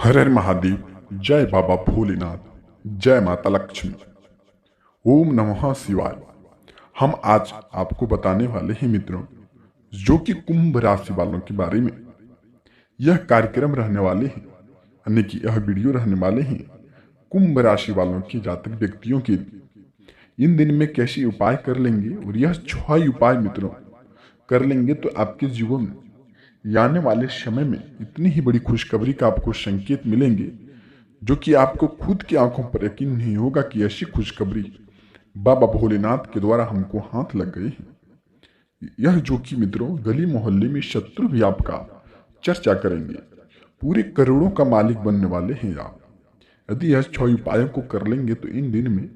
हर हर महादेव। जय बाबा भोलेनाथ। जय माता लक्ष्मी। ओम नमः शिवाय। हम आज आपको बताने वाले हैं मित्रों, जो कि कुंभ राशि वालों के बारे में यह कार्यक्रम रहने वाले हैं, यानी कि यह वीडियो रहने वाले हैं कुंभ राशि वालों के जातक व्यक्तियों के लिए। इन दिन में कैसे उपाय कर लेंगे और यह 6 उपाय मित्रों कर लेंगे तो आपके जीवन में आने वाले समय में इतनी ही बड़ी खुशखबरी का आपको संकेत मिलेंगे, जो कि आपको खुद की आंखों पर यकीन नहीं होगा कि ऐसी खुशखबरी बाबा भोलेनाथ के द्वारा हमको हाथ लग गई है। यह जो कि मित्रों गली मोहल्ले में शत्रु भी आपका चर्चा करेंगे, पूरे करोड़ों का मालिक बनने वाले हैं आप यदि यह 6 उपायों को कर लेंगे। तो इन दिन में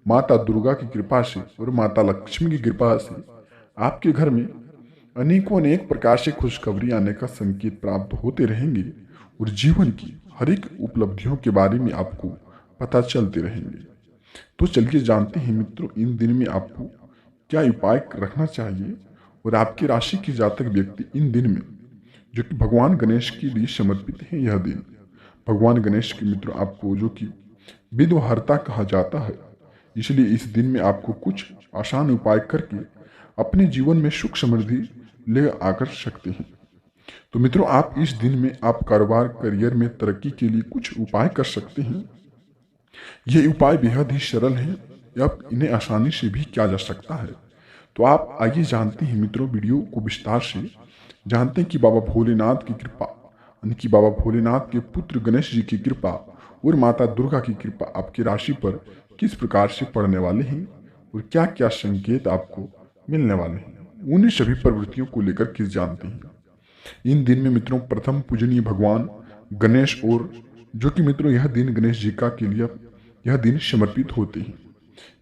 माता दुर्गा की कृपा से और माता लक्ष्मी की कृपा से आपके घर में अनेकों अनेक प्रकार से खुशखबरी आने का संकेत प्राप्त होते रहेंगे और जीवन की हर एक उपलब्धियों के बारे में आपको पता चलते रहेंगे। तो चलिए जानते हैं मित्रों, इन दिन में आपको क्या उपाय रखना चाहिए और आपकी राशि के जातक व्यक्ति इन दिन में, जो कि भगवान गणेश के लिए समर्पित है यह दिन। भगवान गणेश के मित्रों आपको जो कि विघ्नहर्ता कहा जाता है, इसलिए इस दिन में आपको कुछ आसान उपाय करके अपने जीवन में सुख समृद्धि ले आकर सकते हैं। तो मित्रों आप इस दिन में आप कारोबार करियर में तरक्की के लिए कुछ उपाय कर सकते हैं। ये उपाय बेहद ही सरल हैं, अब इन्हें आसानी से भी किया जा सकता है। तो आप आइए जानते हैं मित्रों, वीडियो को विस्तार से जानते हैं कि बाबा भोलेनाथ की कृपा, यानी कि बाबा भोलेनाथ के पुत्र गणेश जी की कृपा और माता दुर्गा की कृपा आपकी राशि पर किस प्रकार से पड़ने वाले हैं और क्या क्या संकेत आपको मिलने वाले हैं, उन्हीं सभी प्रवृत्तियों को लेकर किस जानते हैं। इन दिन में मित्रों प्रथम पूजनीय भगवान गणेश, और जो कि मित्रों यह दिन गणेश जी का के लिए यह दिन समर्पित होते हैं।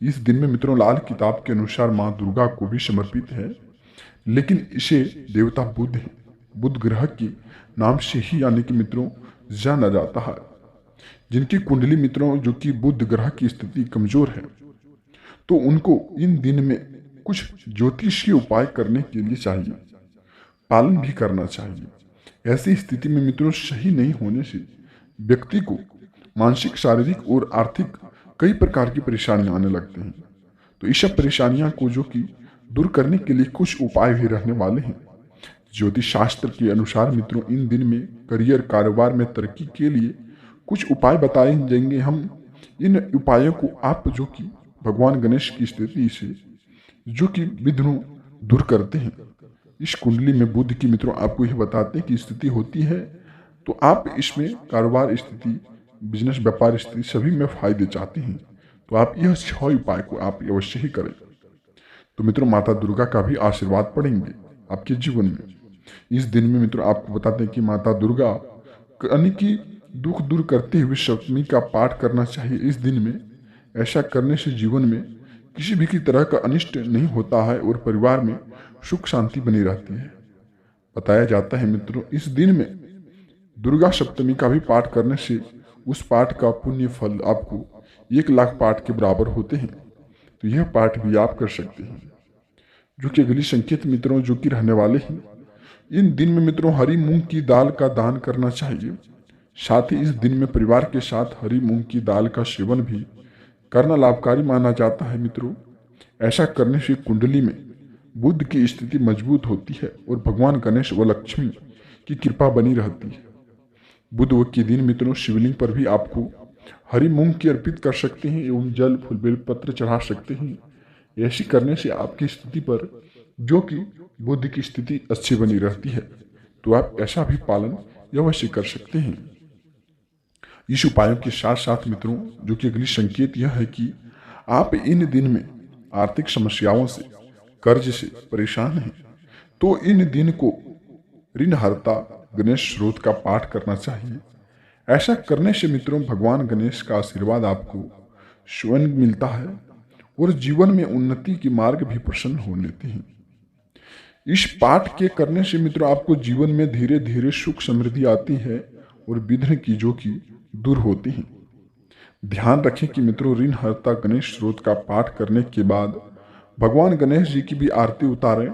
इस दिन में मित्रों लाल किताब के अनुसार माँ दुर्गा को भी समर्पित है, लेकिन इसे देवता बुध ग्रह के नाम से ही यानी कि मित्रों जाना जाता है। जिनकी कुंडली मित्रों जो कि बुध ग्रह की स्थिति कमजोर है, तो उनको इन दिन में कुछ ज्योतिषीय उपाय करने के लिए चाहिए, पालन भी करना चाहिए। ऐसी स्थिति में मित्रों सही नहीं होने से व्यक्ति को मानसिक, शारीरिक और आर्थिक कई प्रकार की परेशानियां आने लगती हैं। तो इस सब परेशानियां को जो कि दूर करने के लिए कुछ उपाय भी रहने वाले हैं। ज्योतिष शास्त्र के अनुसार मित्रों इन दिन में करियर, कारोबार में तरक्की के लिए कुछ उपाय बताए जाएंगे। हम इन उपायों को आप जो कि भगवान गणेश की स्थिति से जो कि विघ्नों दूर करते हैं। इस कुंडली में बुध की मित्रों आपको यह बताते हैं कि स्थिति होती है, तो आप इसमें कारोबार स्थिति, बिजनेस, व्यापार स्थिति सभी में फायदे चाहते हैं, तो आप यह 6 उपाय को आप अवश्य ही करें। तो मित्रों माता दुर्गा का भी आशीर्वाद पड़ेंगे आपके जीवन में। इस दिन में मित्रों आपको बताते हैं कि माता दुर्गा यानी कि दुख दूर करते हुए सप्तमी का पाठ करना चाहिए इस दिन में। ऐसा करने से जीवन में किसी भी की तरह का अनिष्ट नहीं होता है और परिवार में सुख शांति बनी रहती है। बताया जाता है मित्रों इस दिन में दुर्गा सप्तमी का भी पाठ करने से उस पाठ का पुण्य फल आपको 1 लाख पाठ के बराबर होते हैं। तो यह पाठ भी आप कर सकते हैं। जो कि अगली संकेत मित्रों जो कि रहने वाले हैं, इन दिन में मित्रों हरी मूंग की दाल का दान करना चाहिए। साथ ही इस दिन में परिवार के साथ हरी मूंग की दाल का सेवन भी करना लाभकारी माना जाता है मित्रों। ऐसा करने से कुंडली में बुध की स्थिति मजबूत होती है और भगवान गणेश व लक्ष्मी की कृपा बनी रहती है। बुध के दिन मित्रों शिवलिंग पर भी आपको हरी मूंग की अर्पित कर सकते हैं एवं जल, फूल, बेल पत्र चढ़ा सकते हैं। ऐसी करने से आपकी स्थिति पर जो कि बुध की स्थिति अच्छी बनी रहती है, तो आप ऐसा भी पालन अवश्य कर सकते हैं। इस उपायों के साथ साथ मित्रों जो कि अगली संकेत यह है कि आप इन दिन में आर्थिक समस्याओं से, कर्ज से परेशान हैं, तो इन दिन को ऋणहर्ता गणेश स्रोत का पाठ करना चाहिए। ऐसा करने से मित्रों भगवान गणेश का आशीर्वाद आपको स्वयं मिलता है और जीवन में उन्नति के मार्ग भी प्रसन्न हो लेते हैं। इस पाठ के करने से मित्रों आपको जीवन में धीरे धीरे सुख समृद्धि आती है और विघ्न की जो कि दूर होती हैं। ध्यान रखें कि मित्रों ऋणहर्ता गणेश स्रोत का पाठ करने के बाद भगवान गणेश जी की भी आरती उतारें।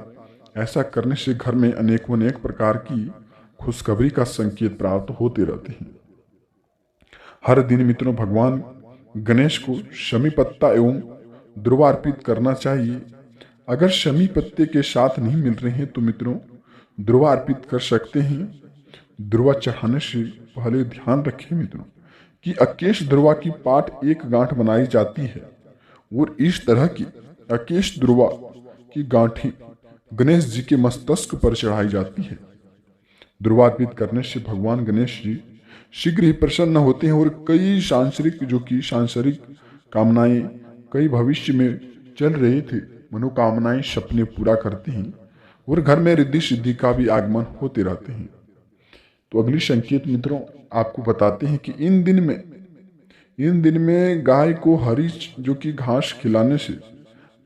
ऐसा करने से घर में अनेकों अनेक प्रकार की खुशखबरी का संकेत प्राप्त होते रहते हैं। हर दिन मित्रों भगवान गणेश को शमी पत्ता एवं ध्रुवा अर्पित करना चाहिए। अगर शमी पत्ते के साथ नहीं मिल रहे हैं तो मित्रों ध्रुवा अर्पित कर सकते हैं। ध्रुवा चढ़ाने से पहले ध्यान रखें मित्रों कि अकेश ध्रुवा की पाठ एक गांठ बनाई जाती है और इस तरह की अकेश ध्रुवा की गांठें गणेश जी के मस्तक पर चढ़ाई जाती है। ध्रुवा अर्पित करने से भगवान गणेश जी शीघ्र ही प्रसन्न होते हैं और कई सांसारिक कामनाएं कई भविष्य में चल रहे थे मनोकामनाएं सपने पूरा करते हैं और घर में रिद्धि सिद्धि का भी आगमन होते रहते हैं। तो अगली संकेत मित्रों आपको बताते हैं कि इन दिन में गाय को हरी जो कि घास खिलाने से,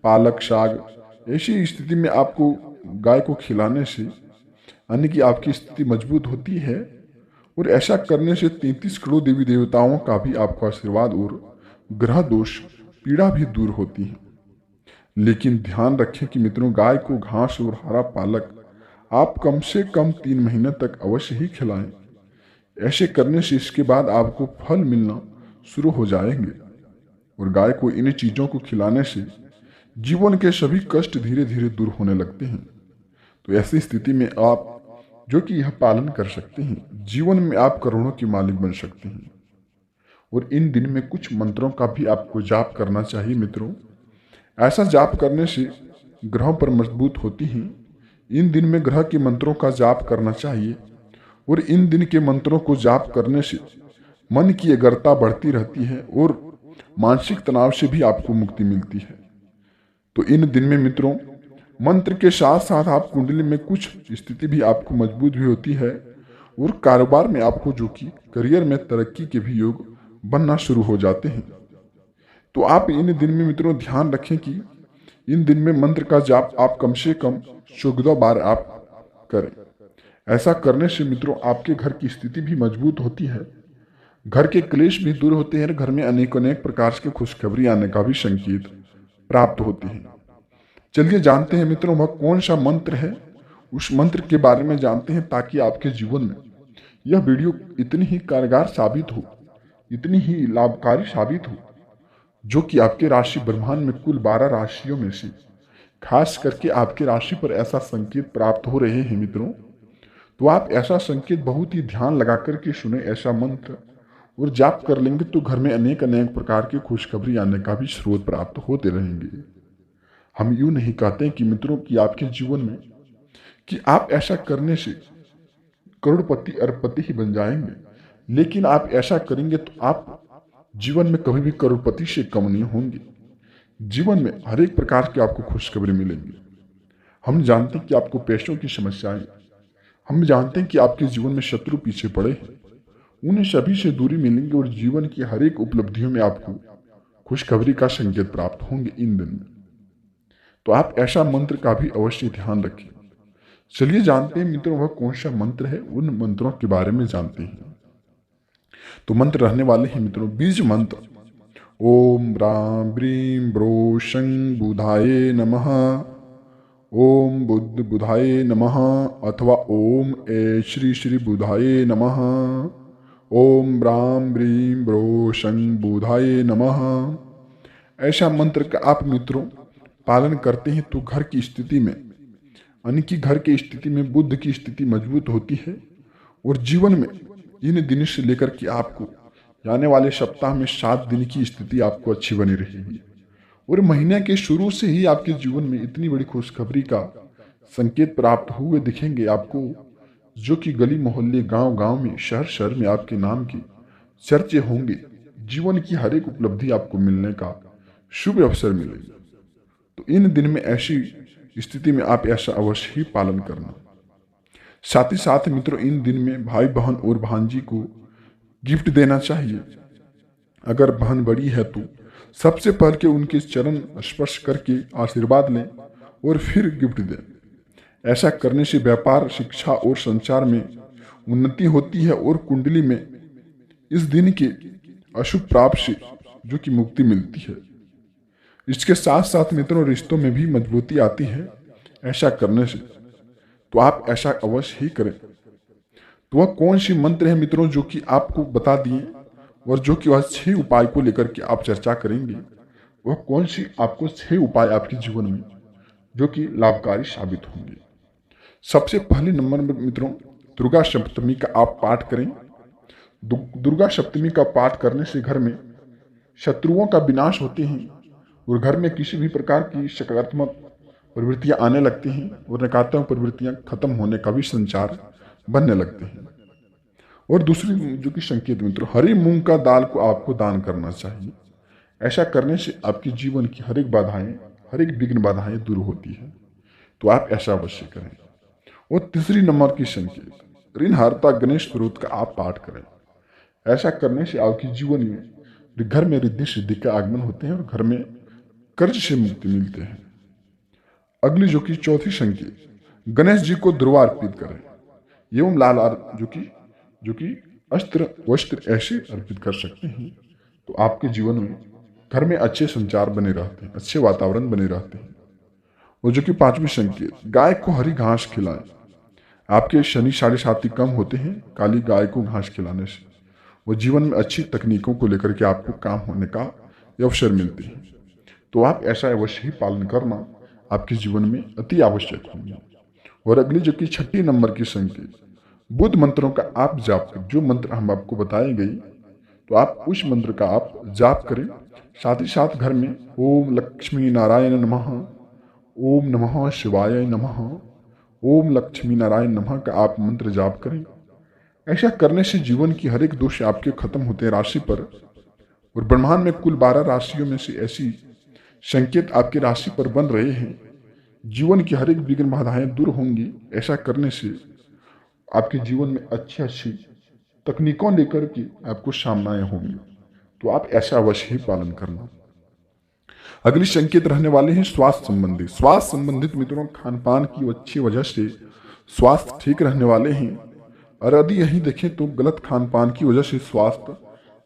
पालक साग ऐसी स्थिति में आपको गाय को खिलाने से यानी कि आपकी स्थिति मजबूत होती है और ऐसा करने से 33 करोड़ देवी देवताओं का भी आपको आशीर्वाद और ग्रह दोष पीड़ा भी दूर होती है। लेकिन ध्यान रखें कि मित्रों गाय को घास और हरा पालक आप कम से कम 3 महीने तक अवश्य ही खिलाएं। ऐसे करने से इसके बाद आपको फल मिलना शुरू हो जाएंगे और गाय को इन चीजों को खिलाने से जीवन के सभी कष्ट धीरे धीरे दूर होने लगते हैं। तो ऐसी स्थिति में आप जो कि यह पालन कर सकते हैं, जीवन में आप करोड़ों के मालिक बन सकते हैं। और इन दिन में कुछ मंत्रों का भी आपको जाप करना चाहिए मित्रों। ऐसा जाप करने से ग्रहों पर मजबूत होती हैं। इन दिन में ग्रह के मंत्रों का जाप करना चाहिए और इन दिन के मंत्रों को जाप करने से मन की एकाग्रता बढ़ती रहती है और मानसिक तनाव से भी आपको मुक्ति मिलती है। तो इन दिन में मित्रों मंत्र के साथ साथ आप कुंडली में कुछ स्थिति भी आपको मजबूत भी होती है और कारोबार में आपको जो कि करियर में तरक्की के भी योग बनना शुरू हो जाते हैं। तो आप इन दिन में मित्रों ध्यान रखें कि इन दिन में मंत्र का जाप आप कम से कम 14 बार आप करें। ऐसा करने से मित्रों आपके घर की स्थिति भी मजबूत होती है, घर के क्लेश भी दूर होते हैं, घर में अनेक प्रकार के खुशखबरी आने का भी संकेत प्राप्त होते हैं। चलिए जानते हैं मित्रों वह कौन सा मंत्र है, उस मंत्र के बारे में जानते हैं ताकि आपके जीवन में यह वीडियो इतनी ही कारगर साबित हो, इतनी ही लाभकारी साबित हो, जो कि आपके राशि ब्रह्मांड में कुल 12 राशियों में से खास करके आपकी राशि पर ऐसा संकेत प्राप्त हो रहे हैं मित्रों। तो आप ऐसा संकेत बहुत ही ध्यान लगा करके सुने ऐसा मंत्र और जाप कर लेंगे तो घर में अनेक प्रकार की खुशखबरी आने का भी स्रोत प्राप्त होते रहेंगे। हम यूं नहीं कहते कि मित्रों कि आपके जीवन में कि आप ऐसा करने से करोड़पति अरबपति ही बन जाएंगे, लेकिन आप ऐसा करेंगे तो आप जीवन में कभी भी करोड़पति से कम नहीं होंगे। जीवन में हर एक प्रकार की आपको खुशखबरी मिलेंगी। हम जानते हैं कि आपको पैसों की समस्याएं, हम जानते हैं कि आपके जीवन में शत्रु पीछे पड़े हैं, उन्हें सभी से दूरी मिलेंगी और जीवन की हर एक उपलब्धियों में आपको खुशखबरी का संकेत प्राप्त होंगे इन दिन में। तो आप ऐसा मंत्र का भी अवश्य ध्यान रखें। चलिए जानते हैं मित्रों वह कौन सा मंत्र है, उन मंत्रों के बारे में जानते हैं। तो मंत्र रहने वाले हैं मित्रों बीज मंत्र। ओम ब्रां ब्रीं ब्रो शं बुधाये नमः, ओम बुद्ध बुधाये नमः अथवा ओम ए श्री श्री बुधाये नमः, ओम ब्रां ब्रीं ब्रो शं बुधाये नमः। ऐसा मंत्र का आप मित्रों पालन करते हैं तो घर की स्थिति में यानी कि घर की स्थिति में बुद्ध की स्थिति मजबूत होती है और जीवन में इन दिन से लेकर के आपको आने वाले सप्ताह में 7 दिन की स्थिति आपको अच्छी बनी रहेगी और महीने के शुरू से ही आपके जीवन में इतनी बड़ी खुशखबरी का संकेत प्राप्त हुए दिखेंगे आपको, जो कि गली मोहल्ले गांव गांव में शहर शहर में आपके नाम के चर्चे होंगे। जीवन की हर एक उपलब्धि आपको मिलने का शुभ अवसर मिलेगा। तो इन दिन में ऐसी स्थिति में आप ऐसा अवश्य ही पालन करना। साथ ही साथ मित्रों इन दिन में भाई बहन और भांजी को गिफ्ट देना चाहिए। अगर बहन बड़ी है तो सबसे पहले उनके चरण स्पर्श करके आशीर्वाद लें और फिर गिफ्ट दें। ऐसा करने से व्यापार, शिक्षा और संचार में उन्नति होती है और कुंडली में इस दिन के अशुभ प्राप्त से जो कि मुक्ति मिलती है। इसके साथ साथ मित्रों रिश्तों में भी मजबूती आती है ऐसा करने से। तो आप ऐसा अवश्य ही करें। तो वह कौन सी मंत्र है मित्रों जो कि आपको बता दिए और जो कि वह 6 उपाय को लेकर के आप चर्चा करेंगे, वह कौन सी आपको 6 उपाय आपके जीवन में जो कि लाभकारी साबित होंगे। सबसे पहले नंबर में मित्रों, दुर्गा सप्तमी का आप पाठ करें। दुर्गा सप्तमी का पाठ करने से घर में शत्रुओं का विनाश होते हैं और घर में किसी भी प्रकार की सकारात्मक प्रवृत्तियां आने लगती हैं और नकारात्मक प्रवृत्तियां खत्म होने का भी संचार बनने लगते हैं। और दूसरी जो कि संकेत मित्रों, हरी मूंग का दाल को आपको दान करना चाहिए। ऐसा करने से आपके जीवन की हर एक बाधाएं, हर एक विघ्न बाधाएं दूर होती है, तो आप ऐसा अवश्य करें। और तीसरी नंबर की संकेत, ऋणहर्ता गणेश स्तोत्र का आप पाठ करें। ऐसा करने से आपके जीवन में घर में रिद्धि सिद्धि का आगमन होते हैं और घर में कर्ज से मुक्ति मिलते हैं। अगली जो कि चौथी संकेत, गणेश जी को दुर्वा अर्पित करें एवं लाल जो कि अस्त्र वस्त्र ऐसे अर्पित कर सकते हैं, तो आपके जीवन में घर में अच्छे संचार बने रहते हैं, अच्छे वातावरण बने रहते हैं। और जो कि पांचवी संकेत, गाय को हरी घास खिलाएं। आपके शनि साढ़े साथी कम होते हैं काली गाय को घास खिलाने से। वो जीवन में अच्छी तकनीकों को लेकर के आपको काम होने का अवसर मिलते हैं, तो आप ऐसा अवश्य ही पालन करना आपके जीवन में अति आवश्यक होंगे। और अगली जो कि छठी नंबर की संकेत, बुद्ध मंत्रों का आप जाप, जो मंत्र हम आपको बताए गई, तो आप उस मंत्र का आप जाप करें। साथ ही साथ घर में ओम लक्ष्मी नारायण नमः, ओम नमः शिवाय नमः, ओम लक्ष्मी नारायण नमः का आप मंत्र जाप करें। ऐसा करने से जीवन की हर एक दोष आपके खत्म होते हैं राशि पर। और ब्रह्मांड में कुल 12 राशियों में से ऐसी संकेत आपकी राशि पर बन रहे हैं, जीवन की हर एक विघ्न बाधाएं दूर होंगी। ऐसा करने से आपके जीवन में अच्छी अच्छी तकनीकों लेकर के आपको सामनाएं होंगी, तो आप ऐसा अवश्य ही पालन करना। अगली संकेत रहने वाले हैं स्वास्थ्य संबंधी। स्वास्थ्य संबंधित मित्रों, खान पान की अच्छी वजह से स्वास्थ्य ठीक रहने वाले हैं, और यदि यही देखें तो गलत खान पान की वजह से स्वास्थ्य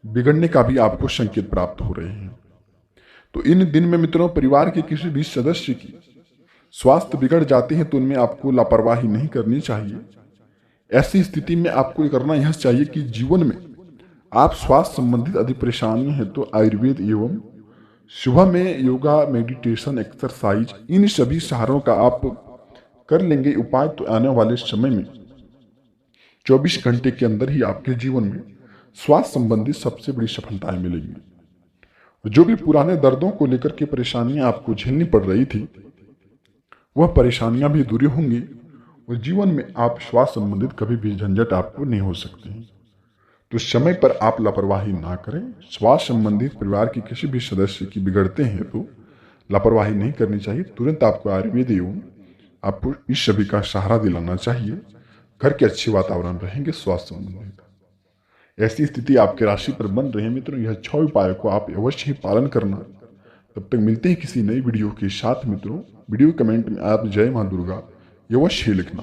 बिगड़ने का भी आपको संकेत प्राप्त हो रहे हैं। तो इन दिन में मित्रों, परिवार के किसी भी सदस्य की स्वास्थ्य बिगड़ जाते हैं तो उनमें आपको लापरवाही नहीं करनी चाहिए। ऐसी स्थिति में आपको करना यह चाहिए कि जीवन में आप स्वास्थ्य संबंधित यदि परेशानी है तो आयुर्वेद एवं सुबह में योगा, मेडिटेशन, एक्सरसाइज, इन सभी सहारों का आप कर लेंगे उपाय, तो आने वाले समय में 24 घंटे के अंदर ही आपके जीवन में स्वास्थ्य संबंधी सबसे बड़ी सफलताएं मिलेंगी। जो भी पुराने दर्दों को लेकर के परेशानियां आपको झेलनी पड़ रही थी, वह परेशानियां भी दूर होंगी और जीवन में आप स्वास्थ्य संबंधित कभी भी झंझट आपको नहीं हो सकते हैं। तो समय पर आप लापरवाही ना करें। स्वास्थ्य संबंधित परिवार के किसी भी सदस्य की बिगड़ते हैं तो लापरवाही नहीं करनी चाहिए। तुरंत आपको आयुर्वेद एवं आपको इस सभी का सहारा दिलाना चाहिए। घर के अच्छे वातावरण रहेंगे स्वास्थ्य संबंधित। ऐसी स्थिति आपके राशि पर बन रही है मित्रों, यह 6 उपायों को आप अवश्य ही पालन करना। तब तक मिलते हैं किसी नई वीडियो के साथ मित्रों। वीडियो कमेंट में आप जय मां दुर्गा अवश्य ही लिखना।